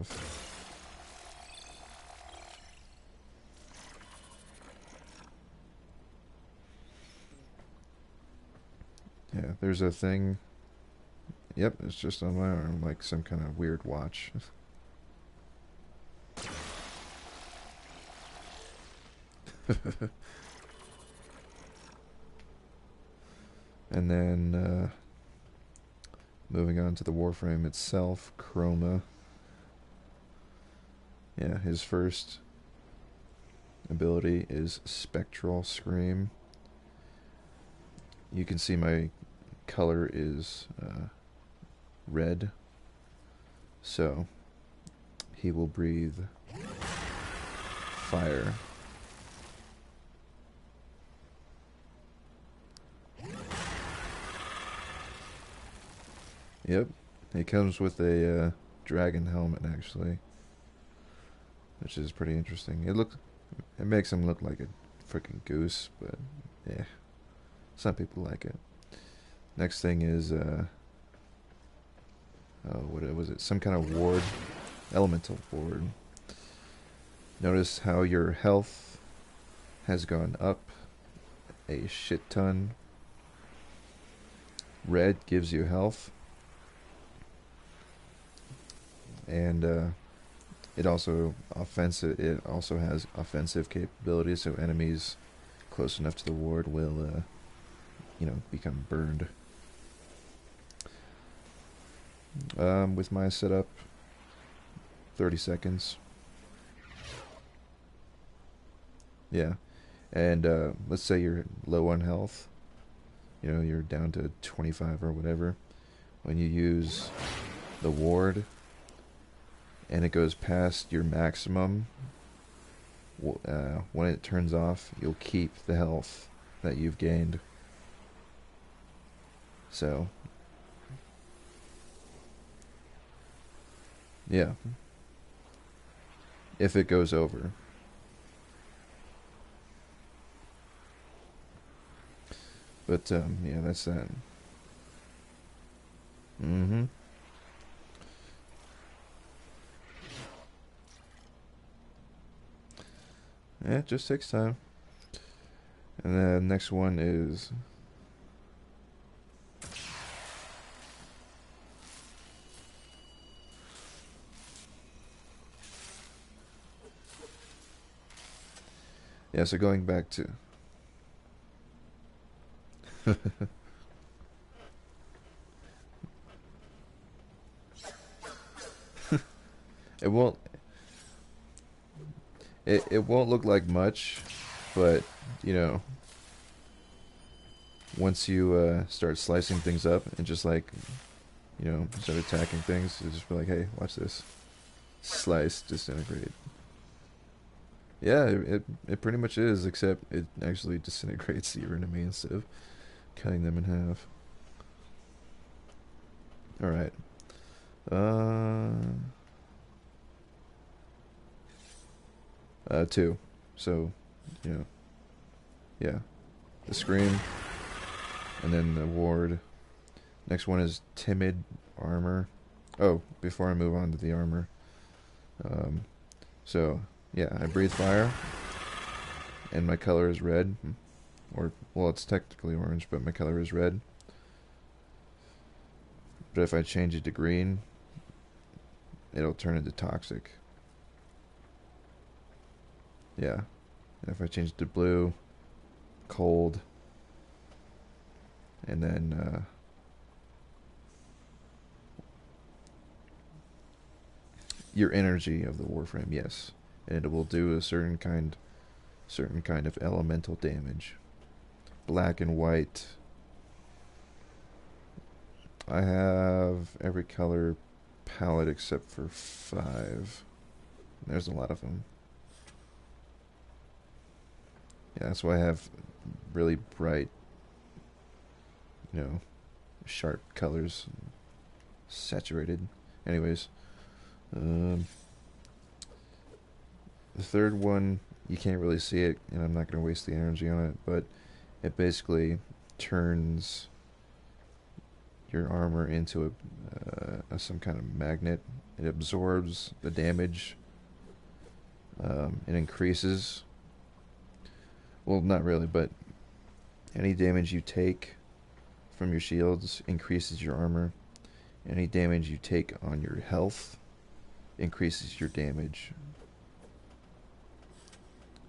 health. Yeah, there's a thing. Yep, it's just on my arm, like some kind of weird watch. And then moving on to the Warframe itself, Chroma. Yeah, his first ability is Spectral Scream. You can see my color is red, so he will breathe fire. Yep, it comes with a dragon helmet actually, which is pretty interesting. It makes him look like a freaking goose, but yeah, some people like it. Next thing is oh, what was it? Some kind of ward, elemental ward. Notice how your health has gone up a shit ton. Red gives you health, and it also has offensive capabilities. So enemies close enough to the ward will, become burned. With my setup, 30 seconds. Yeah, and let's say you're low on health. You're down to 25 or whatever. When you use the ward and it goes past your maximum, when it turns off, you'll keep the health that you've gained. So, yeah. If it goes over. But, yeah, that's that. Mm-hmm. Yeah, it just takes time. And then next one is so going back to it won't it won't look like much, but once you start slicing things up and just like start attacking things, you just be like, hey, watch this, slice, disintegrate. Yeah, it pretty much is, except it actually disintegrates your enemy instead of cutting them in half. All right. Two. So, yeah, the scream, and then the ward. Next one is timid armor. Oh, before I move on to the armor, so yeah, I breathe fire, and my color is red, or well, it's technically orange, but my color is red. But if I change it to green, it'll turn into toxic. Yeah. And if I change it to blue, cold, and then your energy of the Warframe, yes, and it will do a certain kind of elemental damage. Black and white. I have every color palette except for 5. There's a lot of them. Yeah, that's why I have really bright, sharp colors, saturated. Anyways, the third one, you can't really see it, and I'm not going to waste the energy on it, but it basically turns your armor into some kind of magnet, it absorbs the damage. It increases. Well, not really, but any damage you take from your shields increases your armor. Any damage you take on your health increases your damage.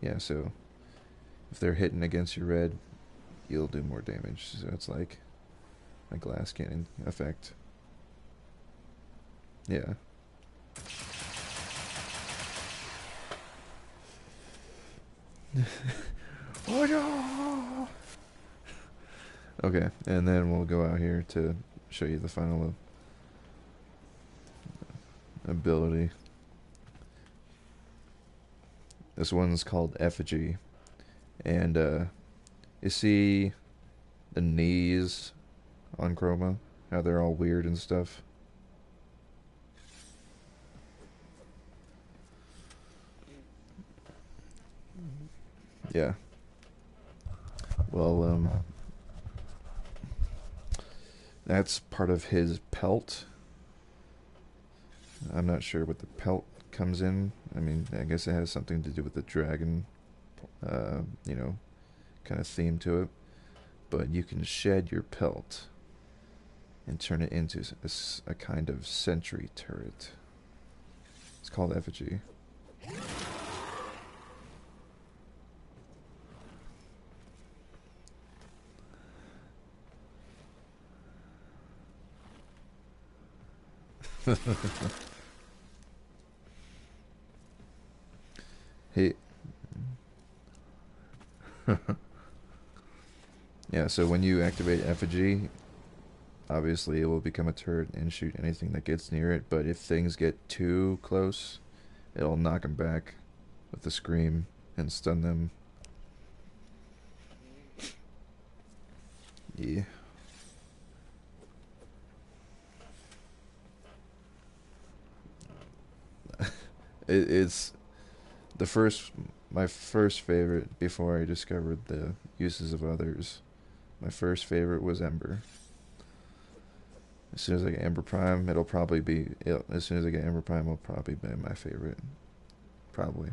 Yeah, so if they're hitting against your red, you'll do more damage. So it's like a glass cannon effect. Yeah. Oh no! Okay, and then we'll go out here to show you the final ability. This one's called Effigy. And you see the knees on Chroma? How they're all weird and stuff? Yeah. Well, that's part of his pelt. I'm not sure what the pelt comes in. I mean, I guess it has something to do with the dragon, kind of theme to it. But you can shed your pelt and turn it into a kind of sentry turret. It's called Effigy. Hey. Yeah, so when you activate Effigy, obviously it will become a turret and shoot anything that gets near it, but if things get too close, it'll knock them back with a scream and stun them. Yeah. It's my first favorite before I discovered the uses of others. My first favorite was Ember. As soon as I get Ember Prime, as soon as I get Ember Prime, it'll probably be my favorite. Probably.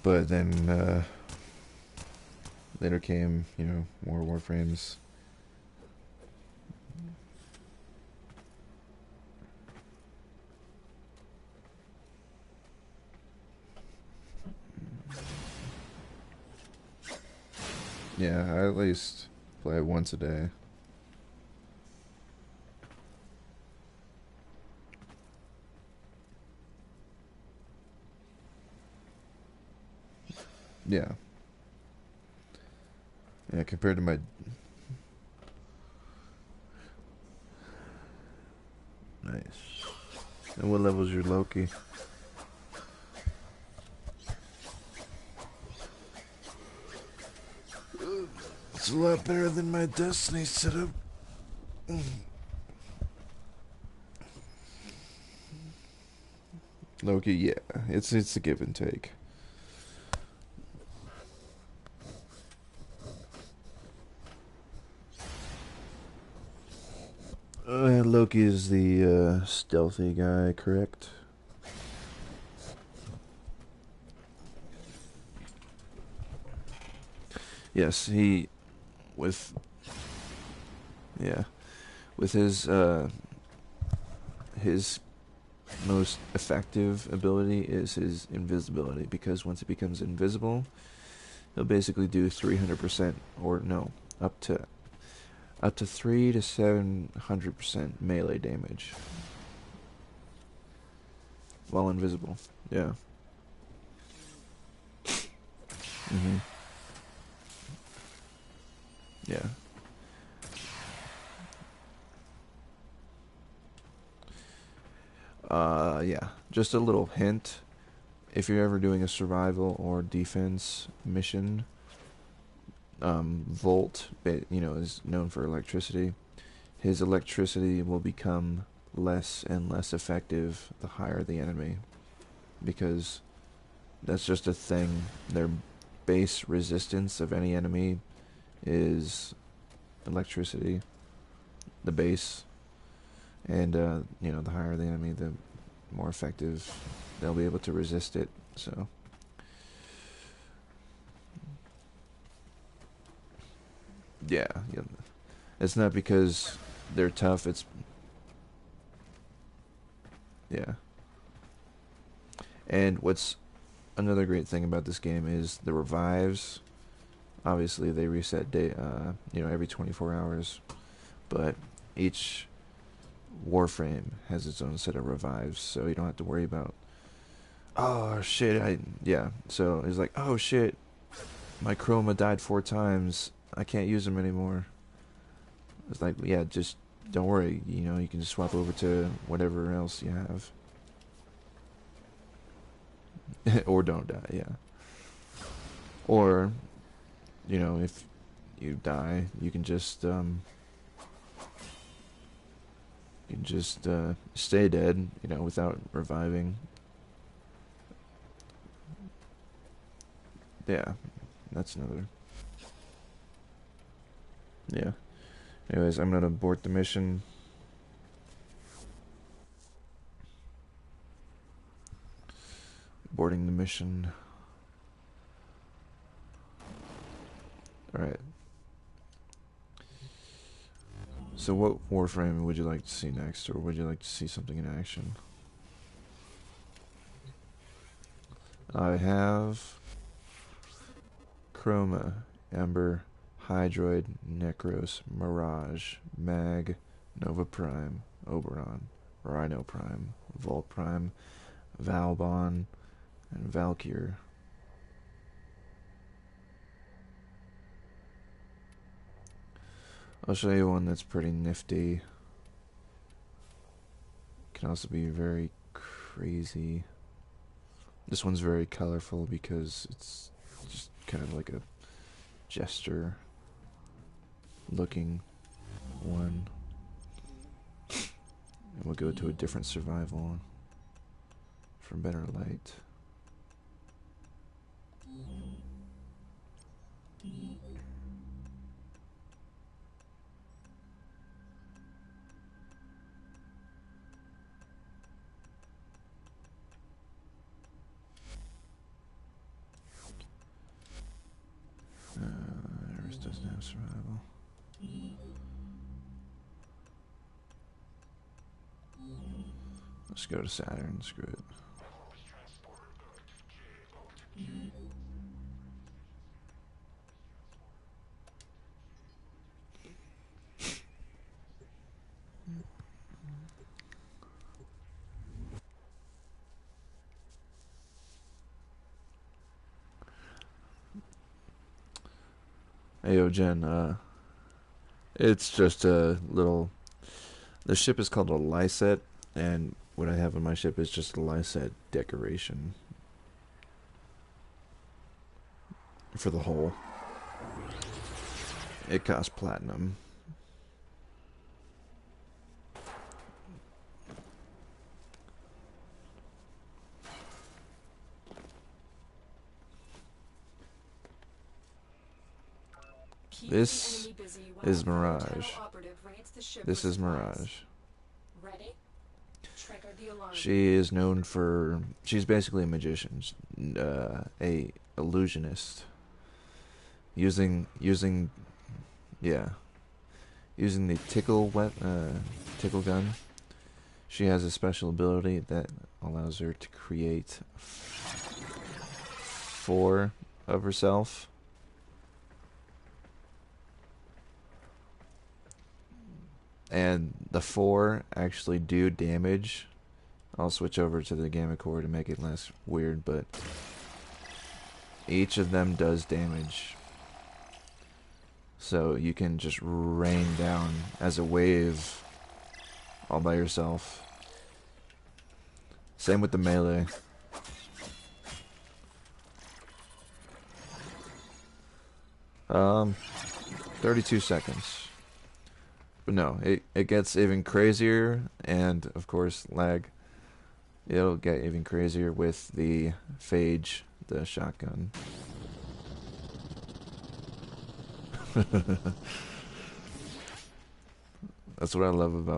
But then, later came, more Warframes. Yeah, I at least play it once a day. Yeah. Yeah, compared to my... Nice. And what level's your Loki? It's a lot better than my Destiny setup. Loki, yeah. It's a give and take. Loki is the stealthy guy, correct? Yes, with his most effective ability is his invisibility, because once he becomes invisible, he'll basically do 300%, or no, up to 300 to 700% melee damage while invisible. Yeah. Mhm. Yeah. Yeah. Just a little hint. If you're ever doing a survival or defense mission, Volt, is known for electricity. His electricity will become less and less effective the higher the enemy, because that's just a thing. Their base resistance of any enemy is electricity. The base. And you know, the higher the enemy, the more effective they'll be able to resist it. So yeah, yeah. It's not because they're tough. It's yeah. And what's another great thing about this game is the revives. Obviously, they reset you know, every 24 hours, but each Warframe has its own set of revives, so you don't have to worry about, oh shit, yeah. So it's like, oh shit, my chroma died 4 times. I can't use them anymore. It's like, yeah, just don't worry. You know, you can just swap over to whatever else you have. Or don't die, yeah. Or, you know, if you die, you can just stay dead, you know, without reviving. Yeah, that's another. Yeah. Anyways, I'm gonna abort the mission. Boarding the mission. Alright. So what Warframe would you like to see next, or would you like to see something in action? I have Chroma, Ember, Hydroid, Necros, Mirage, Mag, Nova Prime, Oberon, Rhino Prime, Volt Prime, Valbon, and Valkyr. I'll show you one that's pretty nifty. Can also be very crazy. This one's very colorful because it's just kind of like a jester looking one. And we'll go to a different survival for better light. Iris doesn't have survival. Let's go to Saturn, screw it. Hey, yo, Jen, it's just a little... The ship is called a Lyset, and what I have on my ship is just a Lyset decoration. For the hull. It costs platinum. This is Mirage. This is Mirage. She is known for... She's basically a magician. A illusionist. Using yeah. Using the tickle gun. She has a special ability that allows her to create 4 of herself. And the 4 actually do damage. I'll switch over to the gamma core to make it less weird, but each of them does damage. So you can just rain down as a wave all by yourself. Same with the melee. Um, 32 seconds. But no, it gets even crazier, and of course lag. It'll get even crazier with the Phage, the shotgun. That's what I love about